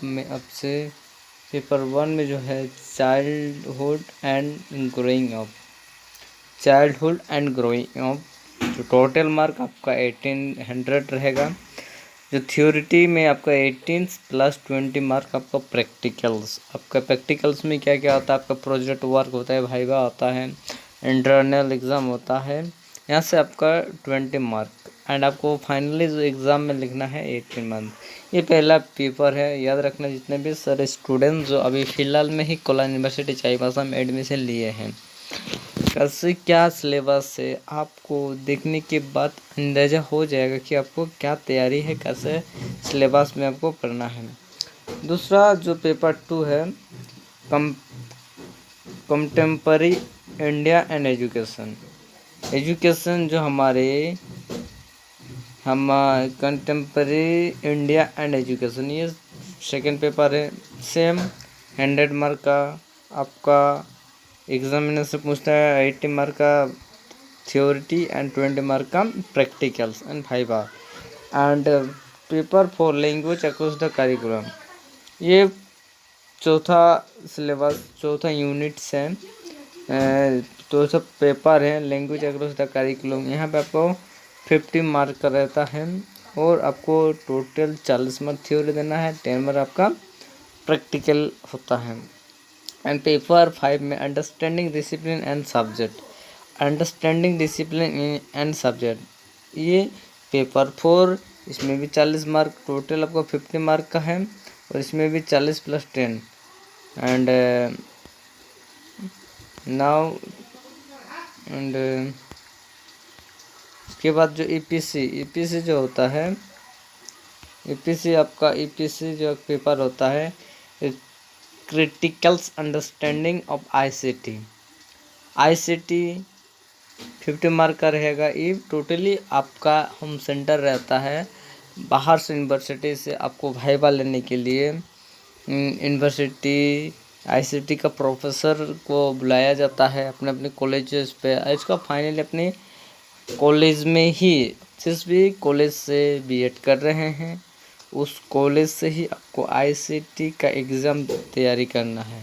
में आपसे पेपर 1 में जो है चाइल्डहुड एंड ग्रोइंग अप जो टोटल मार्क आपका 1800 रहेगा। जो थ्योरिटी में आपका 18 प्लस 20 मार्क आपका प्रैक्टिकल्स में क्या क्या होता है, आपका प्रोजेक्ट वर्क होता है, वाइवा होता है, इंटरनल एग्ज़ाम होता है, यहाँ से आपका 20 मार्क एंड आपको फाइनली जो एग्ज़ाम में लिखना है 18 मंथ। ये पहला पेपर है, याद रखना। जितने भी सारे स्टूडेंट्स जो अभी फ़िलहाल में ही कोला यूनिवर्सिटी चाईबासा में एडमिशन लिए हैं, कैसे क्या सिलेबस है, आपको देखने के बाद अंदाज़ा हो जाएगा कि आपको क्या तैयारी है, कैसे सिलेबस में आपको पढ़ना है। दूसरा जो पेपर 2 है कंटेम्पररी इंडिया एंड एजुकेशन जो हम कंटेम्पररी इंडिया एंड एजुकेशन, ये सेकेंड पेपर है। सेम 100 मार्क का आपका एग्जामिनेशन पूछता है, 80 मार्क का थ्योरिटी एंड 20 मार्क का practicals and viva. And paper 4 language across the curriculum, ये चौथा सिलेबस, चौथा यूनिट्स है, चौथा पेपर है लैंग्वेज अक्रॉस द करिकुलम। यहाँ पे आपको 50 मार्क का रहता है और आपको टोटल 40 मार्क थ्योरी देना है, 10 मार्क आपका प्रैक्टिकल होता है। एंड पेपर 5 में अंडरस्टैंडिंग डिसिप्लिन एंड सब्जेक्ट, ये पेपर 4, इसमें भी 40 मार्क, टोटल आपको 50 मार्क का है और इसमें भी 40 प्लस 10। एंड उसके बाद जो ईपीसी जो होता है, ईपीसी जो पेपर होता है, क्रिटिकल्स अंडरस्टैंडिंग ऑफ आईसीटी 50 मार्क का रहेगा। ये टोटली आपका होम सेंटर रहता है, बाहर से यूनिवर्सिटी से आपको वाइवा लेने के लिए यूनिवर्सिटी आईसीटी का प्रोफेसर को बुलाया जाता है अपने अपने कॉलेजेस पे। इसका फाइनली अपने कॉलेज में ही, जिस भी कॉलेज से बीएड कर रहे हैं उस कॉलेज से ही आपको आईसीटी का एग्ज़ाम तैयारी करना है।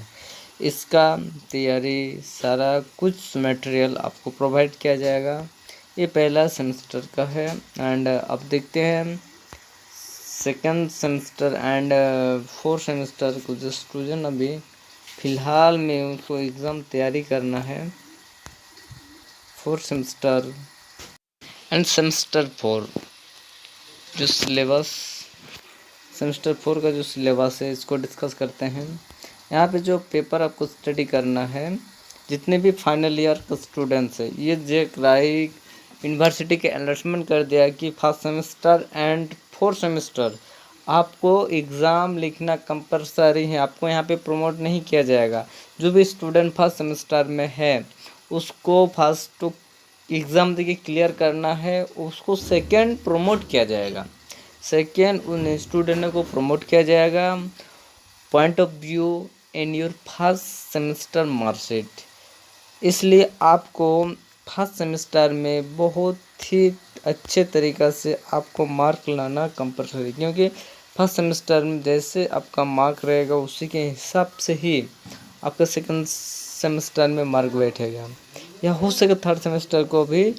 इसका तैयारी सारा कुछ मटेरियल आपको प्रोवाइड किया जाएगा। ये पहला सेमेस्टर का है। एंड अब देखते हैं second semester and 4th semester को जो स्टूडेंट अभी फ़िलहाल में उनको एग्ज़ाम तैयारी करना है। 4th सेमेस्टर एंड सेमेस्टर 4 जो सिलेबस, सेमेस्टर 4 का जो सिलेबस है इसको डिस्कस करते हैं। यहाँ पे जो पेपर आपको स्टडी करना है, जितने भी फाइनल ईयर के स्टूडेंट्स हैं, ये यूनिवर्सिटी के अनाउंसमेंट कर दिया कि 1st semester and 4th semester आपको एग्ज़ाम लिखना कंपलसरी है, आपको यहाँ पे प्रमोट नहीं किया जाएगा। जो भी स्टूडेंट 1st सेमेस्टर में है उसको फर्स्ट तो एग्ज़ाम देके क्लियर करना है, उसको सेकेंड प्रमोट किया जाएगा, सेकेंड उन स्टूडेंट को प्रमोट किया जाएगा point of view in your 1st semester marksheet. इसलिए आपको 1st सेमेस्टर में बहुत ही अच्छे तरीक़ा से आपको मार्क लाना कंपलसरी, क्योंकि 1st सेमेस्टर में जैसे आपका मार्क रहेगा उसी के हिसाब से ही आपका सेकंड सेमेस्टर में मार्क बैठेगा, या हो सके 3rd सेमेस्टर को भी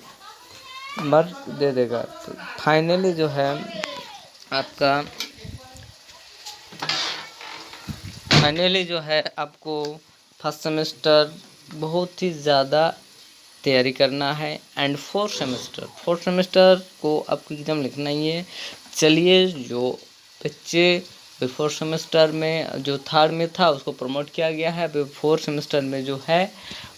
मार्क दे देगा। तो फाइनली जो है आपको 1st सेमेस्टर बहुत ही ज़्यादा तैयारी करना है। एंड 4th सेमेस्टर को आपको एग्ज़ाम लिखना ही है। चलिए, जो बच्चे 4th सेमेस्टर में जो 3rd में था उसको प्रमोट किया गया है, अभी 4th सेमेस्टर में जो है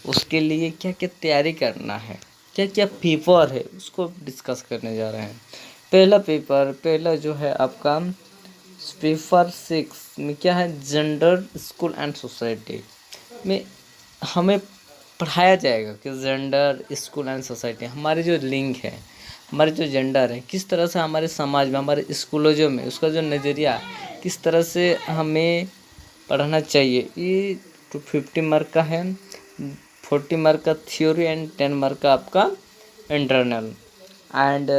उसके लिए क्या क्या तैयारी करना है, क्या क्या पेपर है, उसको डिस्कस करने जा रहे हैं। पहला जो है आपका पेपर 6 में क्या है, जेंडर, स्कूल एंड सोसाइटी में हमें पढ़ाया जाएगा कि जेंडर, स्कूल एंड सोसाइटी, हमारे जो लिंग है, हमारे जो जेंडर है, किस तरह से हमारे समाज में, हमारे स्कूलों में उसका जो नज़रिया किस तरह से हमें पढ़ना चाहिए। ये 250 मार्क का है, 40 मार्क का थ्योरी एंड 10 मार्क का आपका इंटरनल। एंड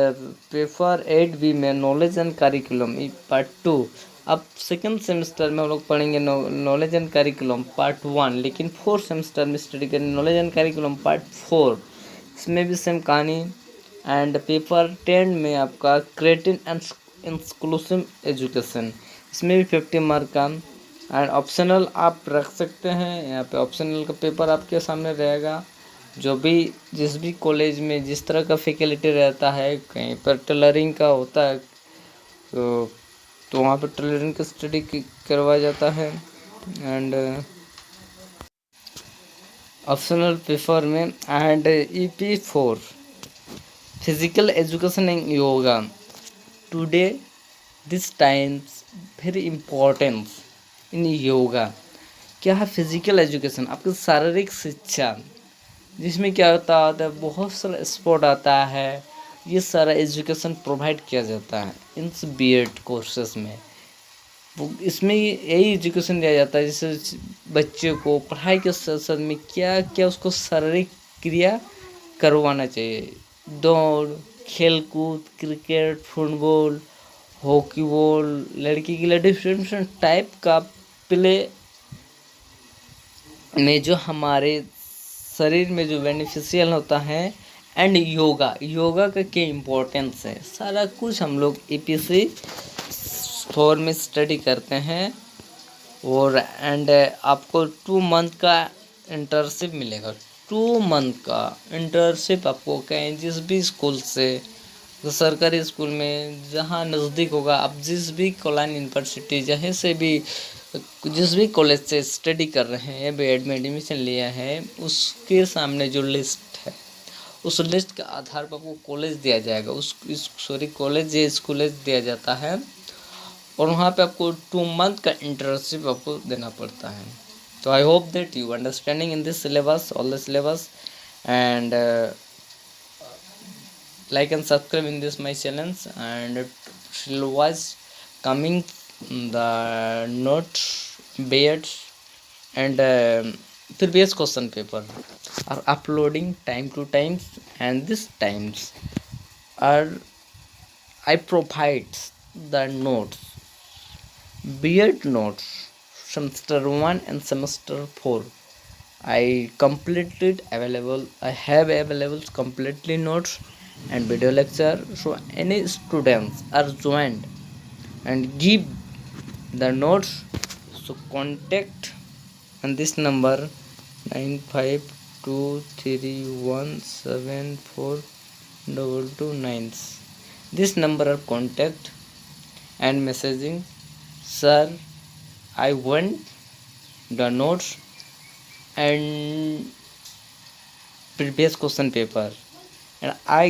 पेपर 8B में नॉलेज एंड करिकुलम पार्ट 2 अब सेकंड सेमेस्टर में हम लोग पढ़ेंगे नॉलेज एंड करिकुलम पार्ट 1, लेकिन फोर्थ सेमेस्टर में स्टडी करेंगे नॉलेज एंड करिकुलम पार्ट 4। इसमें भी सेम कहानी। एंड पेपर 10 में आपका क्रिएटिव एंड इंक्लूसिव एजुकेशन, इसमें भी 50 मार्क का। एंड ऑप्शनल आप रख सकते हैं, यहाँ पे ऑप्शनल का पेपर आपके सामने रहेगा। जो भी जिस भी कॉलेज में जिस तरह का फैकल्टी रहता है, कहीं पर टेलरिंग का होता है तो वहाँ पर टेलरिंग का स्टडी करवाया जाता है। एंड ऑप्शनल पेपर में and EP4 physical education and yoga today this times very importance in yoga. क्या है फिजिकल एजुकेशन, आपकी शारीरिक शिक्षा, जिसमें क्या होता है बहुत सारा स्पोर्ट आता है। ये सारा एजुकेशन प्रोवाइड किया जाता है इन B.Ed कोर्सेस में। वो इसमें यही एजुकेशन दिया जाता है जैसे बच्चे को पढ़ाई के साथ साथ में क्या क्या उसको शारीरिक क्रिया करवाना चाहिए। दौड़, खेल कूद, क्रिकेट, फुटबॉल, हॉकी बॉल, लड़की के लिए डिफरेंट टाइप का प्ले में जो हमारे शरीर में जो बेनिफिशियल होता है। एंड योगा का क्या इम्पोर्टेंस है, सारा कुछ हम लोग EP4 में स्टडी करते हैं। और एंड आपको 2 मंथ का इंटर्नशिप मिलेगा। 2 मंथ का इंटर्नशिप आपको कहीं जिस भी स्कूल से, तो सरकारी स्कूल में जहाँ नज़दीक होगा, आप जिस भी कॉलेज यूनिवर्सिटी जहाँ से भी जिस भी कॉलेज से स्टडी कर रहे हैं, B.Ed में एडमिशन लिया है, उसके सामने जो लिस्ट है उस लिस्ट के आधार पर आपको कॉलेज दिया जाएगा। कॉलेज या स्कूल दिया जाता है और वहाँ पे आपको 2 मंथ का इंटर्नशिप आपको देना पड़ता है। तो आई hope that you understanding in this syllabus, all the syllabus, and like and subscribe in this my channels, and shall was coming the note B.Ed and previous question paper are uploading time to times, and this times are I provide the notes, B.Ed notes, semester 1 and semester 4. I completed available, I have available completely notes and video lecture. So any students are joined and give the notes, so contact on this number 9523174229. This number are contact and messaging, sir, I want the notes and previous question paper, and I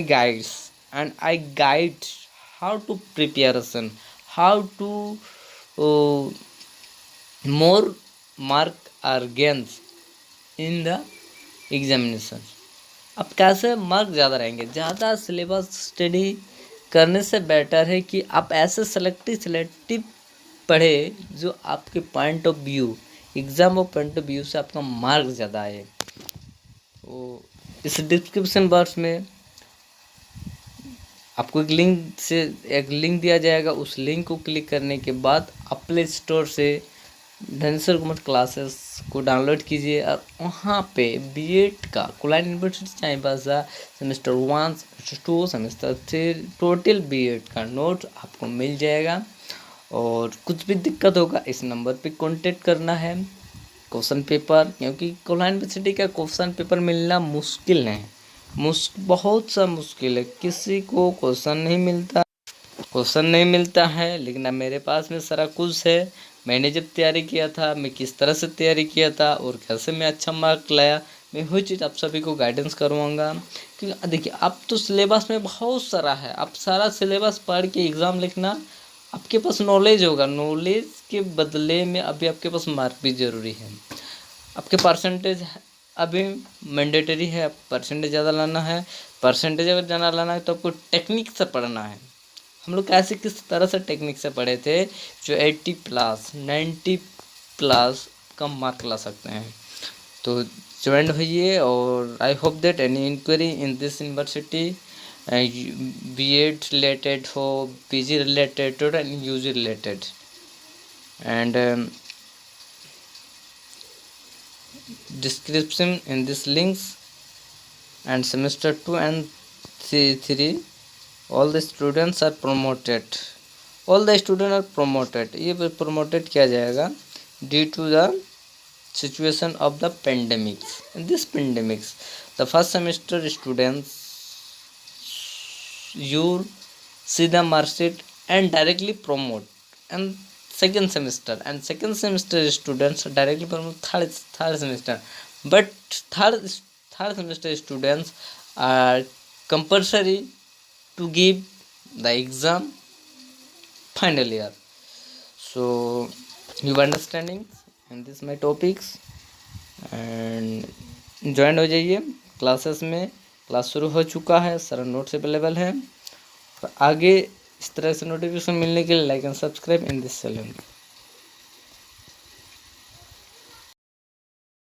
guide how to preparation, how to more mark are gains in the examination। अब कैसे mark ज़्यादा रहेंगे, ज़्यादा syllabus study करने से better है कि आप ऐसे सेलेक्टिव पढ़े जो आपके पॉइंट ऑफ व्यू, एग्ज़ाम और पॉइंट ऑफ व्यू से आपका मार्क ज़्यादा आए। तो इस डिस्क्रिप्शन बॉक्स में आपको एक लिंक दिया जाएगा। उस लिंक को क्लिक करने के बाद आप प्ले स्टोर से धनेश्वर कुमार क्लासेस को डाउनलोड कीजिए और वहाँ पे B.Ed का Kolhan university Chaibasa semester 1, semester 2, semester 3 total B.Ed का नोट आपको मिल जाएगा। और कुछ भी दिक्कत होगा इस नंबर पे कांटेक्ट करना है। क्वेश्चन पेपर, क्योंकि कोलान यूनिवर्सिटी का क्वेश्चन पेपर मिलना मुश्किल है, बहुत सा मुश्किल है, किसी को क्वेश्चन नहीं मिलता है। लेकिन अब मेरे पास में सारा कुछ है। मैंने जब तैयारी किया था, मैं किस तरह से तैयारी किया था और कैसे मैं अच्छा मार्क लाया, मैं वही चीज़ आप सभी को गाइडेंस करवाऊँगा। क्योंकि देखिए अब तो सिलेबस में बहुत सारा है, आप सारा सिलेबस पढ़ के एग्ज़ाम लिखना, आपके पास नॉलेज होगा, नॉलेज के बदले में अभी आपके पास मार्क भी ज़रूरी है। आपके परसेंटेज अभी मैंडेटरी है, परसेंटेज ज़्यादा लाना है। परसेंटेज अगर ज़्यादा लाना है तो आपको टेक्निक से पढ़ना है। हम लोग कैसे किस तरह से टेक्निक से पढ़े थे, जो 80+ 90+ का मार्क ला सकते हैं। तो ज्वाइन होइए। और I hope that any inquiry in this university, B.Ed related हो, PG रिलेटेड हो and UG related, and description in this links, and semester 2 and 3 all the students are promoted. All the students are promoted. ये promoted किया जाएगा due to the situation of the pandemics. In this pandemics, the first semester students you see the mark sheet and directly promote, and second semester students directly promote third semester, but third semester students are compulsory to give the exam final year. So you understanding in this my topics, and join हो जाइए classes में. Class शुरू हो चुका है, सारा notes available है. और आगे इस तरह से नोटिफिकेशन मिलने के लिए like and subscribe in this channel.